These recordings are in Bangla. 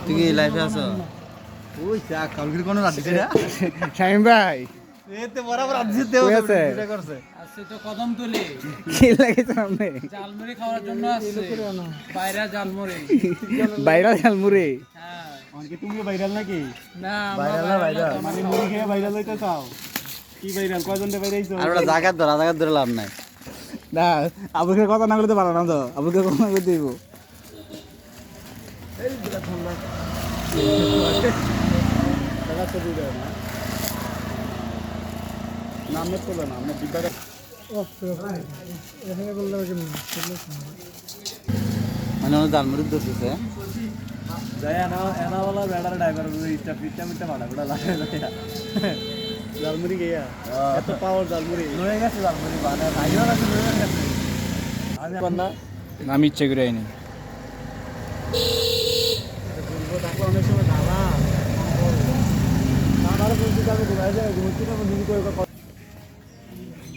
তুই কি লাইফে আছো? ওই চা কালকে কোনো রাত দিছে না শামিম ভাই এতে বরাবর রাত দিতে কই আছে? করছে আসছে তো কদম তুলি কি লাগেছে আপনি জালমুড়ি খাওয়ার জন্য আসছে বাইরা জালমুড়ি ভাইরাল ঝালমুড়ি হ্যাঁ অনেকে তুমিও ভাইরাল নাকি? না ভাইরাল না ভাইরাল মানে মুড়ি খেয়ে ভাইরাল হইতে চাও? কি ভাইরাল কয়জন ভাইরাইছো? আর ওটা জায়গা ধরে লাভ নাই। না আবুকে কথা না করতে পারো না তো আবুকে কথা না করতে দিব নামে তোলে না আমরা ডিব্বাটা মানে জালমুড়ি ধরতেছে যাই এনাওয়ালা বেড়ার ড্রাইভার ইচ্ছা পিঠা মিঠা ভাড়া ওটা লাগে জালমুড়ি গিয়া এত পাওয়ার জালমুড়ি লয়ে গেছে জালমুড়ি মানে ভাইও আছে লয়ে গেছে আমি না আমি ইচ্ছে করে আইনি অনেক সময় ধাবা আমার বলতে যাবে ঘুরাই যায় ঘুরতে না বন্ধু করে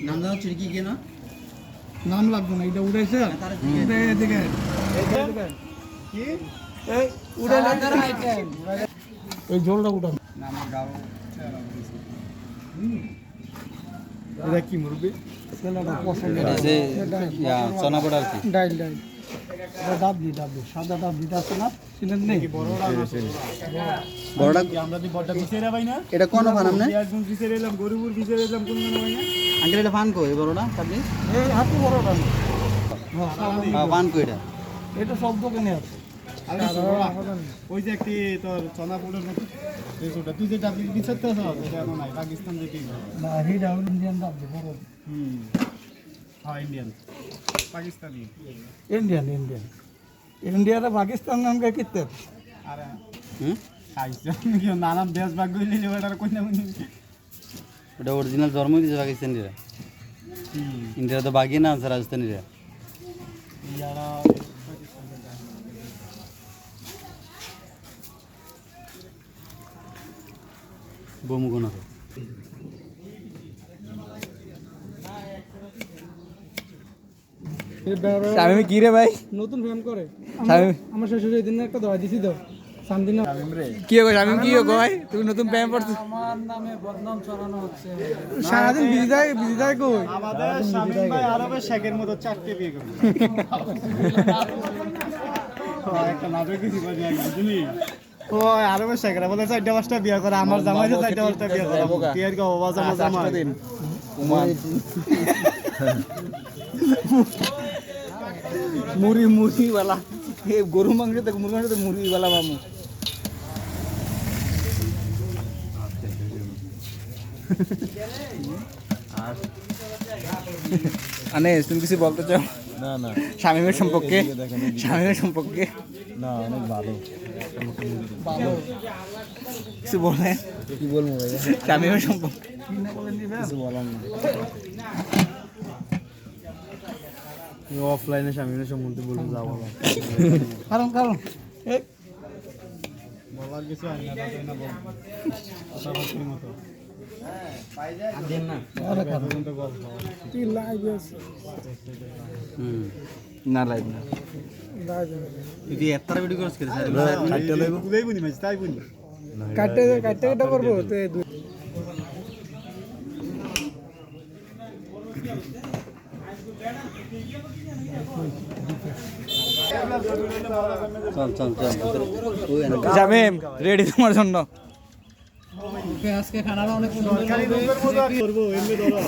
নাম দাও চিরকি কি না নাম লাগবে না এটা উড়াইছে এদিকে কি এই উড়ে আলাদা আইটেম এই ঝোলটা উঠান নাম গাও এটা কি মুরগি ছেলেটা পছন্দ এটা যে ইয়া চনা বড়া কি ডাইল ডাবলি সাদা ডাবলি আছে না চিনেন নেই বড়টা আমরা দি বড়টা বিছেরা ভাই না এটা কোন ফান আমনে একদম বিছেরা এলাম গরুপুর বিছেরা এলাম কোন মানে ভাই না আঙ্কেল এটা ফান কই বড়টা আপনি এই হাতে বড়টা ফান কই এটা এটা সব দোকানে আছে ওই যে একটি তোর চনা পোড়ের মতো রেসোটা তুই যে ডাবলি বিছাতে আছ এটা এমন নাই পাকিস্তান যেটি না হিডা ইন্ডিয়ান ডাবলি বড় হ্যাঁ ইন্ডিয়ান পাকিস্তানি ইন্ডিয়ারে পাকিস্তান নাম কে কিতে আরে হুম খাইছে কি নানাম দেশ ভাগ গইলে যে ওটার কইনা কইনি এটা অরিজিনাল জন্ম দিছে পাকিস্তানিরা ইন্ডিয়া তো বাকি না আছে রাজস্থানীরা ইয়ারা বোমগুনা শামিম কি রে ভাই নতুন ফ্যান করে শামিম আমার শ্বশুর এই দিন একটা দোয়া দিছি তো সামদিন কি গো শামিম কি গো ভাই তুমি নতুন প্যান্ট পরছো আমার নামে বদনাম ছড়ানো হচ্ছে সারাদিন বিজি যায় কই আমাদের শামিম ভাই আরবের শেখের মতো চারটে বিয়ে করে একটা নাটক কিছু করে এক বুঝলি ও আরবের শেখরা বলে চারটা পাঁচটা বিয়ে করে আমার জামাই তো চারটা পাঁচটা বিয়ে করে তুই আর কি বাবা জামা জামা দিন উমান মুড়ি वाला এই গরু মাংস থেকে মুরগি মাংস থেকে মুড়ি वाला মামু আনিস তুমি কিছু বলতে চাও না না শামিমের সম্পর্কে না অনেক ভালো কিছু বলে কি বলবো ভাই শামিমের সম্পর্কে কিছু বলার না অফলাইনে স্বামীর সম্বন্ধে বলতে যাবো কারণ বলার কিছু হয় না তাই না বল কথাবার্তার মতো পর্যন্ত গল্প তুই লাইভ আছে না লাইভ না তুই কি এত ভিডিও করছ কি স্যার কাটতে লইব তুই বুনি মাছ তাই বুনি কাটতে করবো তো চল শামিম রেডি তোমার জন্য আজকে খানাটা অনেক সরকারি লোকের মতো করবো এমনি ধরো